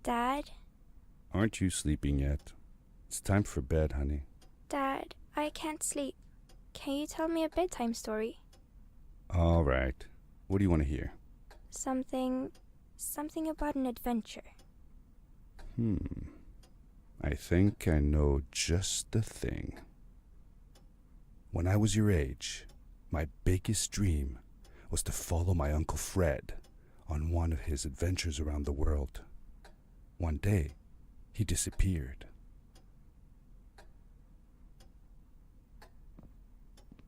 Dad? Aren't you sleeping yet? It's time for bed, honey. Dad, I can't sleep. Can you tell me a bedtime story? All right. What do you want to hear? Something about an adventure. I think I know just the thing. When I was your age, my biggest dream was to follow my Uncle Fred on one of his adventures around the world. One day, he disappeared.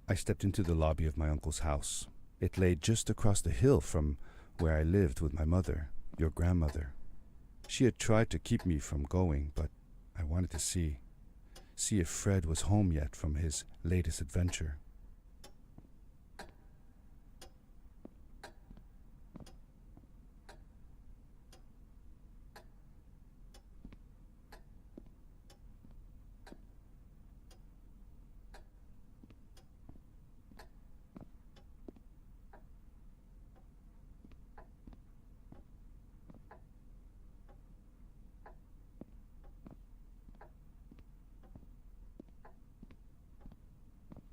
I stepped into the lobby of my uncle's house. It lay just across the hill from where I lived with my mother, your grandmother. She had tried to keep me from going, but I wanted to see if Fred was home yet from his latest adventure.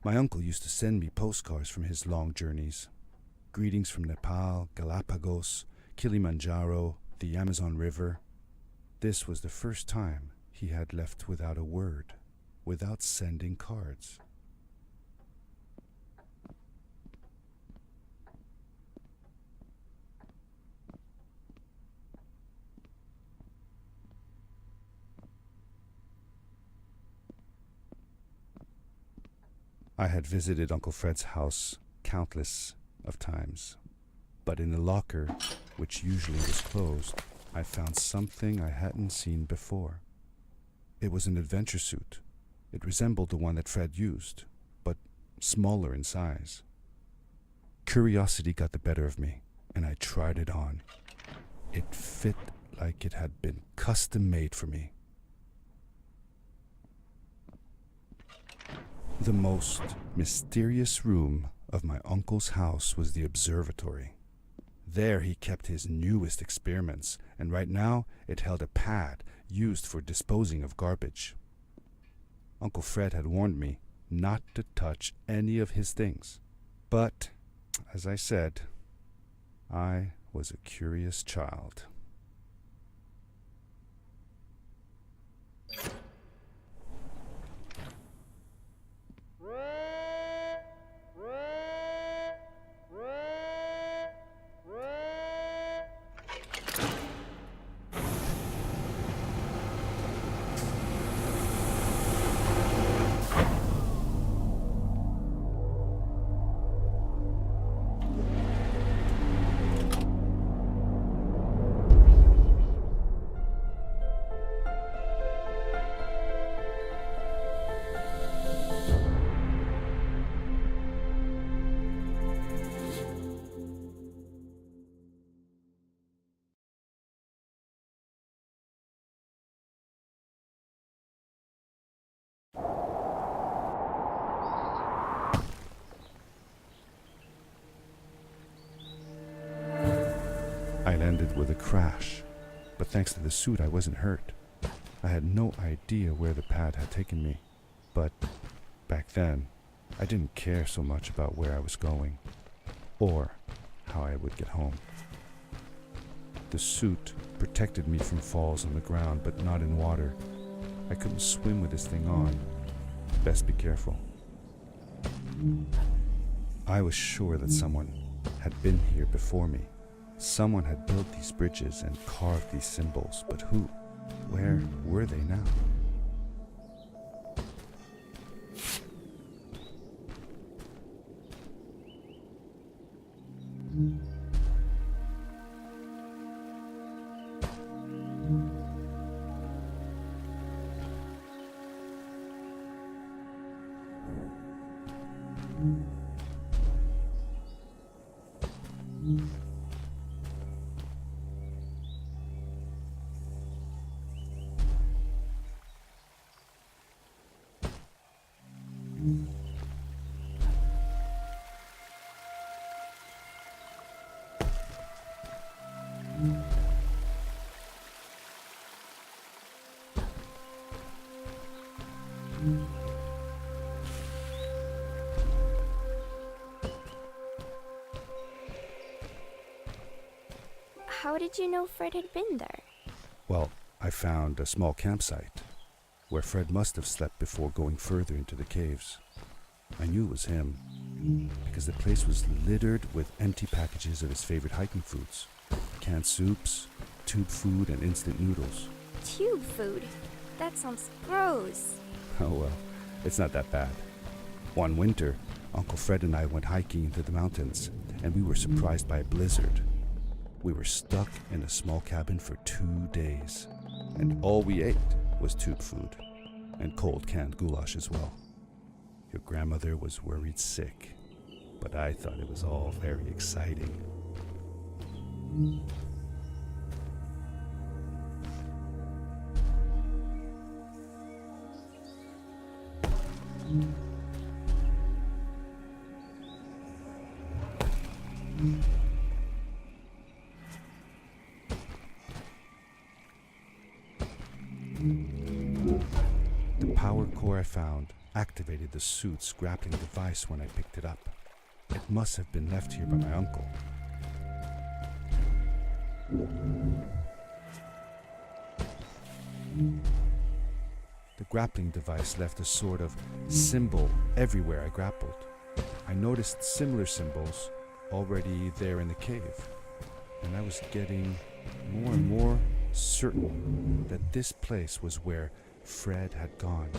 My uncle used to send me postcards from his long journeys. Greetings from Nepal, Galapagos, Kilimanjaro, the Amazon River. This was the first time he had left without a word, without sending cards. I had visited Uncle Fred's house countless of times, but in the locker, which usually was closed, I found something I hadn't seen before. It was an adventure suit. It resembled the one that Fred used, but smaller in size. Curiosity got the better of me, and I tried it on. It fit like it had been custom made for me. The most mysterious room of my uncle's house was the observatory. There he kept his newest experiments, and right now it held a pad used for disposing of garbage. Uncle Fred had warned me not to touch any of his things. But, as I said, I was a curious child. I landed with a crash, but thanks to the suit I wasn't hurt. I had no idea where the pad had taken me, but back then I didn't care so much about where I was going or how I would get home. The suit protected me from falls on the ground, but not in water. I couldn't swim with this thing on. Best be careful. I was sure that someone had been here before me. Someone had built these bridges and carved these symbols, but who? Where were they now? How did you know Fred had been there? Well, I found a small campsite where Fred must have slept before going further into the caves. I knew it was him because the place was littered with empty packages of his favorite hiking foods. Canned soups, tube food, and instant noodles. Tube food? That sounds gross. Oh well, it's not that bad. One winter, Uncle Fred and I went hiking into the mountains, and we were surprised by a blizzard. We were stuck in a small cabin for 2 days, and all we ate was tube food, and cold canned goulash as well. Your grandmother was worried sick, but I thought it was all very exciting. The power core I found activated the suit's grappling device when I picked it up. It must have been left here by my uncle. The grappling device left a sort of symbol everywhere I grappled. I noticed similar symbols already there in the cave, and I was getting more and more certain that this place was where Fred had gone.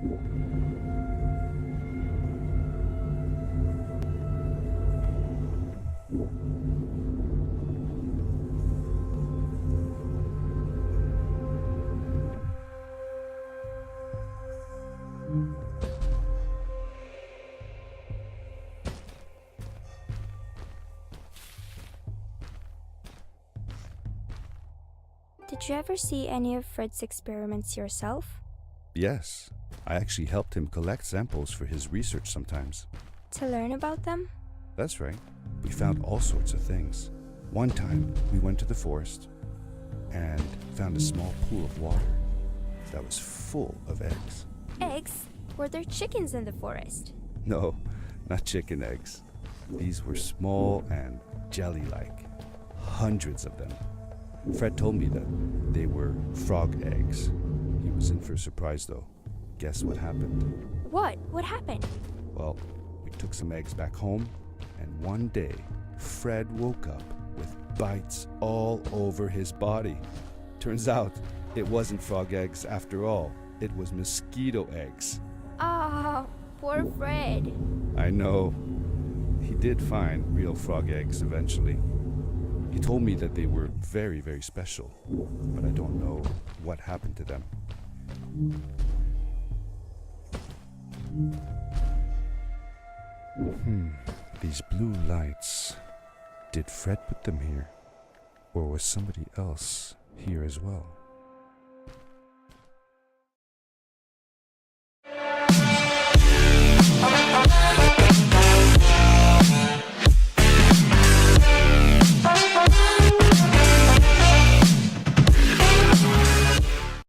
Did you ever see any of Fred's experiments yourself? Yes, I actually helped him collect samples for his research sometimes. To learn about them? That's right. We found all sorts of things. One time, we went to the forest and found a small pool of water that was full of eggs. Eggs? Were there chickens in the forest? No, not chicken eggs. These were small and jelly-like. Hundreds of them. Fred told me that they were frog eggs. He was in for a surprise though. Guess what happened? What? What happened? Well, we took some eggs back home, and one day, Fred woke up with bites all over his body. Turns out, it wasn't frog eggs after all. It was mosquito eggs. Ah, poor Fred. I know. He did find real frog eggs eventually. He told me that they were very, very special, but I don't know what happened to them. These blue lights. Did Fred put them here? Or was somebody else here as well?